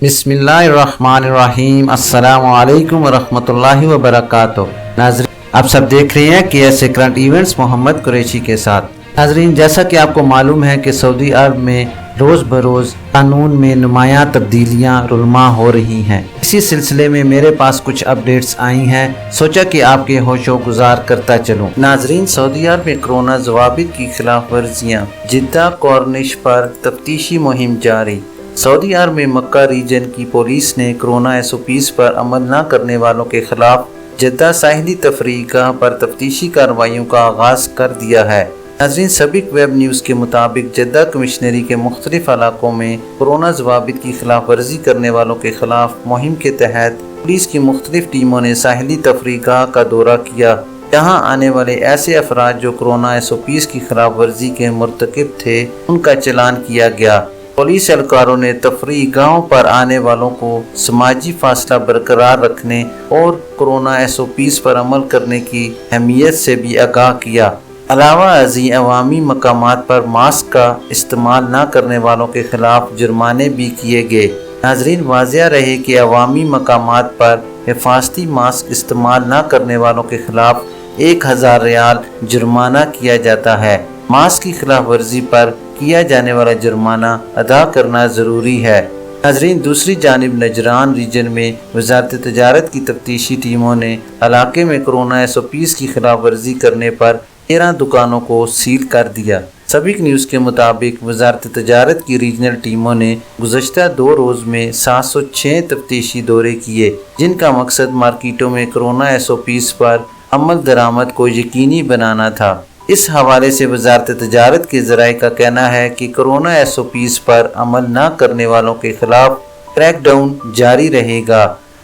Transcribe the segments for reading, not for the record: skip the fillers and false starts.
बिस्मिल्लाहिर्रहमानिर्रहीम। अस्सलामु अलैकुम वरहमतुल्लाहि वबरकातुहू। नाज़रीन, आप सब देख रहे हैं KSA current events Mohammad Qureshi के साथ। नाज़रीन, जैसा कि आपको मालूम है कि सऊदी अरब में रोज़ बरोज़ कानून में नुमायां तब्दीलियां रुलमा हो रही हैं। इसी सिलसिले में मेरे पास कुछ अपडेट्स आई हैं, सोचा कि आपके होशो गुजार करता चलूं। नाज़रीन, सऊदी अरब में कोरोना ज़वाबित की खिलाफ वर्जियाँ, जिद्दा कॉर्निश पर तफ्तीशी मुहिम जारी। सऊदी अरब में मक्का रीजन की पुलिस ने कोरोना SOPs पर अमल न करने वालों के खिलाफ जिद्दा साहिली तफरीगाह पर तफ्तीशी कार्रवाइयों का आगाज़ कर दिया है। नाज़रीन, सबिक वेब न्यूज़ के मुताबिक जिद्दा कमिश्नरी के मुख्तलिफ इलाकों में कोरोना ज़वाबित की खिलाफ वर्जी करने वालों के खिलाफ मुहिम के तहत पुलिस की मुख्तलिफ टीमों ने साहिली तफरीगाह का दौरा किया। यहाँ आने वाले ऐसे अफराद जो कोरोना SOPs की खिलाफ वर्जी के मुर्तकिब थे, उनका चलान किया गया। पुलिस एहलकारों ने तफरीगाहों पर आने वालों को समाजी फासला बरकरार रखने और कोरोना SOPs पर अमल करने की अहमियत से भी आगाह किया। अलावा अज़ी अवामी मकामात पर मास्क का इस्तेमाल न करने वालों के खिलाफ जुर्माने भी किए गए। नाज़रीन, वाज़िया रहे कि अवामी मकामात पर हिफाजती मास्क इस्तेमाल न करने वालों के खिलाफ 1000 रियाल जुर्माना किया जाता है। मास्क की खिलाफ वर्जी पर किया जाने वाला जुर्माना अदा करना ज़रूरी है। नाज़रीन, दूसरी जानिब नजरान रीजन में वज़ारत तजारत की तफ्तीशी टीमों ने इलाके में कोरोना SOPs की खिलाफ वर्जी करने पर 13 दुकानों को सील कर दिया। सबिक न्यूज़ के मुताबिक वज़ारत तजारत की रीजनल टीमों ने गुज़श्ता 2 रोज़ में 706 तफ्तीशी दौरे किए, जिनका मकसद मार्केटों में कोरोना SOPs पर अमल दरामद को यकीनी बनाना था। इस हवाले से वज़ारत तजारत के ज़राए का कहना है कि कोरोना SOPs पर अमल न करने वालों के खिलाफ क्रैकडाउन जारी रहेगा।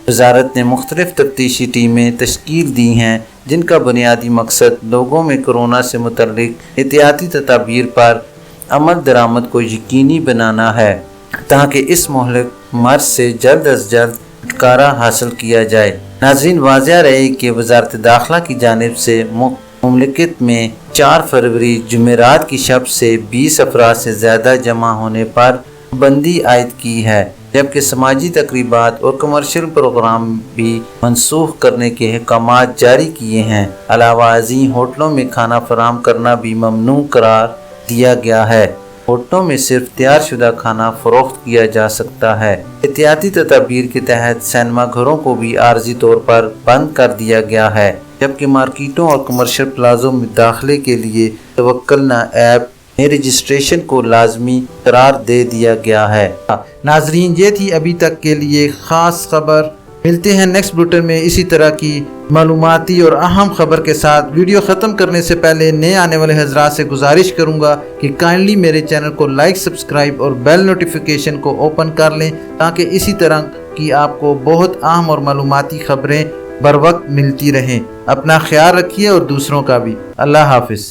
वज़ारत ने मुख्तलिफ तफ्तीशी टीमें तश्कील दी हैं, जिनका बुनियादी मकसद लोगों में कोरोना से मुतल्लिक एहतियाती तदाबीर पर अमल दरामद को यकीनी बनाना है, ताकि इस मुहलिक मर्ज़ से जल्द अज जल्द छुटकारा हासिल किया जाए। नाज़रीन, वाज़िया रहे कि वज़ारत दाखिला की जानिब से मुमलिकत में 4 फरवरी जुमेरात की शब से 20 अफराद से ज़्यादा जमा होने पर पाबंदी आयद की है, जबकि समाजी तकरीबात और कमर्शियल प्रोग्राम भी मनसूख करने के अहकामात जारी किए हैं। अलावा अज़ीं होटलों में खाना फराहम करना भी ममनू करार दिया गया है। होटलों में सिर्फ तैयार शुदा खाना फरोख्त किया जा सकता है। एहतियाती तदाबीर के तहत सिनेमा घरों को भी आर्जी तौर पर बंद कर दिया गया है, जबकि मार्केटों और कमर्शियल प्लाजों में दाखिले के लिए तवक्कलना ऐप में रजिस्ट्रेशन को लाजमी करार दे दिया गया है। नाजरीन, ये थी अभी तक के लिए ख़ास खबर। मिलते हैं नेक्स्ट बुलेटिन में इसी तरह की मालूमाती और अहम खबर के साथ। वीडियो ख़त्म करने से पहले नए आने वाले हजरात से गुजारिश करूँगा कि काइंडली मेरे चैनल को लाइक, सब्सक्राइब और बेल नोटिफिकेशन को ओपन कर लें, ताकि इसी तरह की आपको बहुत अहम और मालूमाती खबरें बर वक्त मिलती रहें। अपना ख्याल रखिए और दूसरों का भी। अल्लाह हाफिज़।